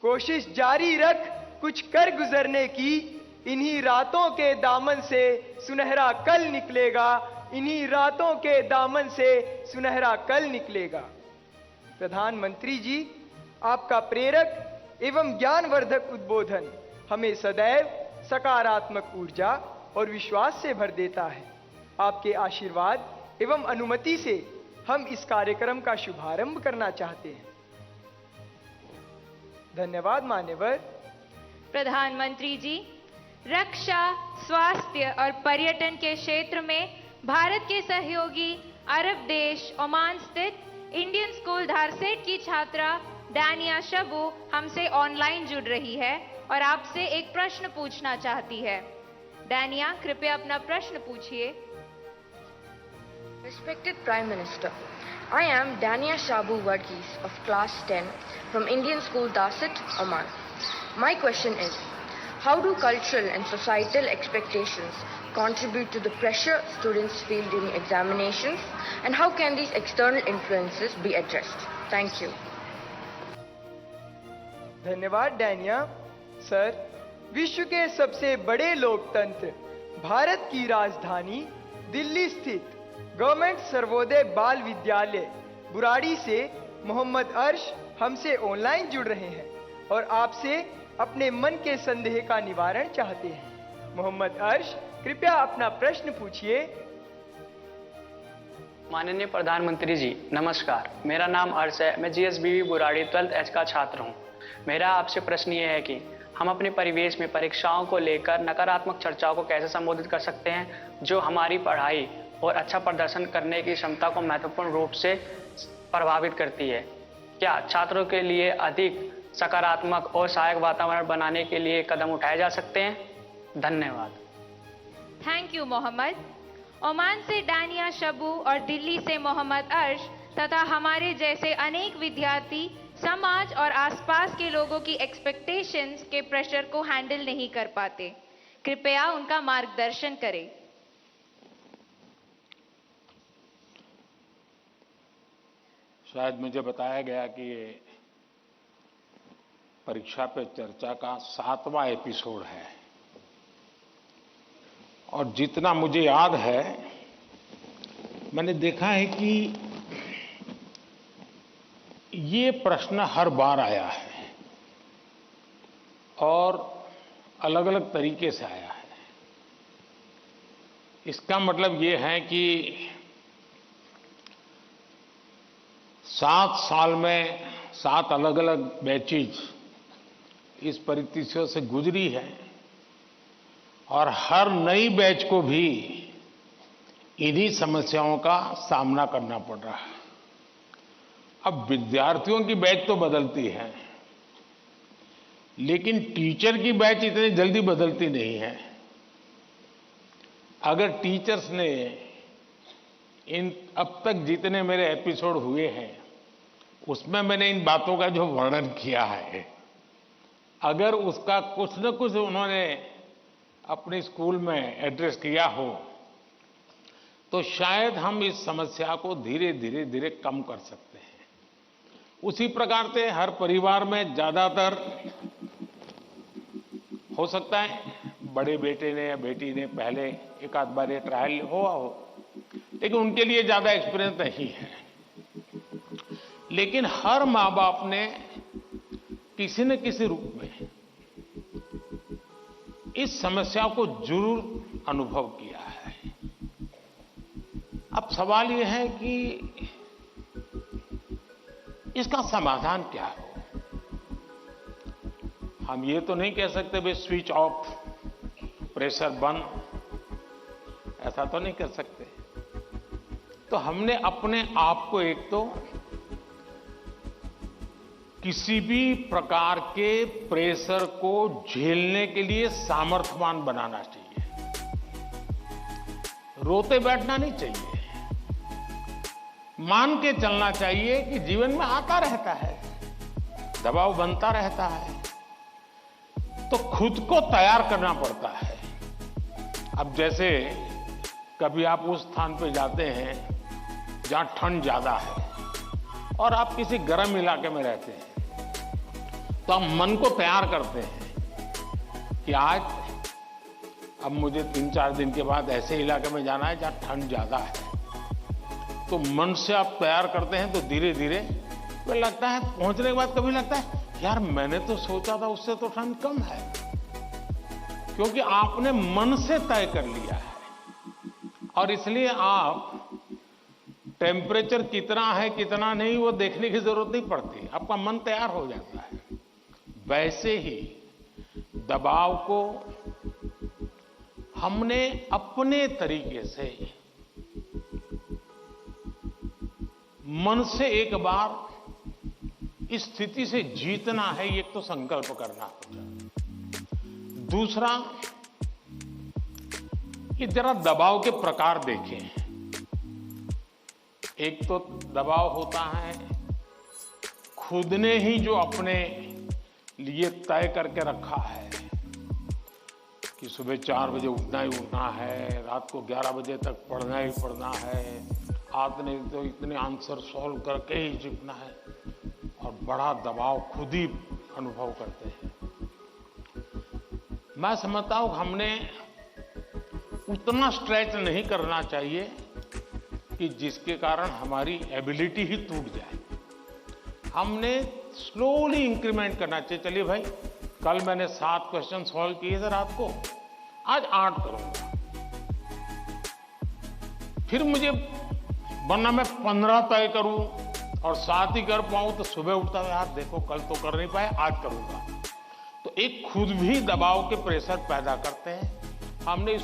कोशिश जारी रख कुछ कर गुजरने की, इन्हीं रातों के दामन से सुनहरा कल निकलेगा, इन्हीं रातों के दामन से सुनहरा कल निकलेगा। प्रधानमंत्री जी, आपका प्रेरक एवं ज्ञानवर्धक उद्बोधन हमें सदैव सकारात्मक ऊर्जा और विश्वास से भर देता है। आपके आशीर्वाद एवं अनुमति से हम इस कार्यक्रम का शुभारंभ करना चाहते हैं। धन्यवाद मान्यवर। प्रधानमंत्री जी, रक्षा, स्वास्थ्य और पर्यटन के क्षेत्र में भारत के सहयोगी अरब देश ओमान स्थित इंडियन स्कूल धारसेट की छात्रा डानिया शबू हमसे ऑनलाइन जुड़ रही है और आपसे एक प्रश्न पूछना चाहती है। डानिया, कृपया अपना प्रश्न पूछिए। Respected Prime Minister, I am Dania Shabu Varghese of Class 10 from Indian School Darsit, Oman. My question is, how do cultural and societal expectations contribute to the pressure students feel during examinations, and how can these external influences be addressed? Thank you. धन्यवाद Dania. Sir, विश्व के सबसे बड़े लोकतंत्र भारत की राजधानी दिल्ली स्थित government Sarvodaya बाल विद्यालय बुराड़ी से मोहम्मद अर्श हमसे ऑनलाइन जुड़ रहे हैं और आपसे अपने मन के संदेह का निवारण चाहते हैं। मोहम्मद अर्श, कृपया अपना प्रश्न पूछिए। माननीय प्रधानमंत्री जी, नमस्कार। मेरा नाम अर्श है। मैं जीएसबीवी बुराड़ी 12th H का छात्र हूँ। मेरा आपसे प्रश्न ये है कि हम अपने परिवेश में परीक्षाओं को लेकर नकारात्मक चर्चाओं को कैसे संबोधित कर सकते हैं, जो हमारी पढ़ाई और अच्छा प्रदर्शन करने की क्षमता को महत्वपूर्ण रूप से प्रभावित करती है। क्या छात्रों के लिए अधिक सकारात्मक और सहायक वातावरण बनाने के लिए कदम उठाए जा सकते हैं? धन्यवाद। Thank you Mohammed. ओमान से डानिया शबू और दिल्ली से मोहम्मद अर्श तथा हमारे जैसे अनेक विद्यार्थी समाज और आसपास के लोगों की एक्सपेक्टेशंस के प्रेशर को हैंडल नहीं कर पाते। कृपया उनका मार्गदर्शन करें। शायद मुझे बताया गया कि ये परीक्षा पे चर्चा का 7वां एपिसोड है और जितना मुझे याद है, मैंने देखा है कि ये प्रश्न हर बार आया है और अलग अलग तरीके से आया है। इसका मतलब ये है कि 7 साल में 7 अलग अलग बैचेज इस परिस्थितियों से गुजरी है और हर नई बैच को भी इन्हीं समस्याओं का सामना करना पड़ रहा है। अब विद्यार्थियों की बैच तो बदलती है, लेकिन टीचर की बैच इतनी जल्दी बदलती नहीं है। अगर टीचर्स ने इन अब तक जितने मेरे एपिसोड हुए हैं उसमें मैंने इन बातों का जो वर्णन किया है, अगर उसका कुछ न कुछ उन्होंने अपने स्कूल में एड्रेस किया हो तो शायद हम इस समस्या को धीरे धीरे कम कर सकते हैं। उसी प्रकार से हर परिवार में ज्यादातर हो सकता है बड़े बेटे ने या बेटी ने पहले एक आध बार ये ट्रायल हुआ हो, लेकिन उनके लिए ज्यादा एक्सपीरियंस नहीं है। लेकिन हर माँ बाप ने किसी न किसी रूप में इस समस्या को जरूर अनुभव किया है। अब सवाल यह है कि इसका समाधान क्या हो। हम ये तो नहीं कह सकते भाई स्विच ऑफ, प्रेशर बंद, ऐसा तो नहीं कर सकते। तो हमने अपने आप को एक तो किसी भी प्रकार के प्रेशर को झेलने के लिए सामर्थ्यवान बनाना चाहिए। रोते बैठना नहीं चाहिए, मान के चलना चाहिए कि जीवन में आता रहता है, दबाव बनता रहता है, तो खुद को तैयार करना पड़ता है। अब जैसे कभी आप उस स्थान पे जाते हैं जहां ठंड ज्यादा है और आप किसी गर्म इलाके में रहते हैं, तो हम मन को तैयार करते हैं कि आज अब मुझे 3-4 दिन के बाद ऐसे इलाके में जाना है जहां ठंड ज्यादा है। तो मन से आप तैयार करते हैं तो धीरे धीरे तो लगता है, पहुंचने के बाद कभी लगता है यार मैंने तो सोचा था उससे तो ठंड कम है, क्योंकि आपने मन से तय कर लिया है। और इसलिए आप टेम्परेचर कितना है कितना नहीं वो देखने की जरूरत नहीं पड़ती, आपका मन तैयार हो जाता है। वैसे ही दबाव को हमने अपने तरीके से मन से एक बार इस स्थिति से जीतना है, ये तो संकल्प करना होगा। दूसरा, कि जरा दबाव के प्रकार देखें। एक तो दबाव होता है खुद ने ही जो अपने लिए तय करके रखा है कि सुबह 4 बजे उठना ही उठना है, रात को 11 बजे तक पढ़ना ही पढ़ना है, आपने तो इतने आंसर सॉल्व करके ही जीतना है, और बड़ा दबाव खुद ही अनुभव करते हैं। मैं समझता हूं हमने उतना स्ट्रेच नहीं करना चाहिए कि जिसके कारण हमारी एबिलिटी ही टूट जाए। हमने स्लोली इंक्रीमेंट करना चाहिए। चलिए भाई, कल मैंने 7 क्वेश्चन सॉल्व किए थे रात को, आज 8 करूंगा। फिर मुझे, वरना मैं 15 तय करूं और 7 ही कर पाऊं तो सुबह उठता है यार देखो कल तो कर नहीं पाए, आज करूंगा। तो एक खुद भी दबाव के प्रेशर पैदा करते हैं। हमने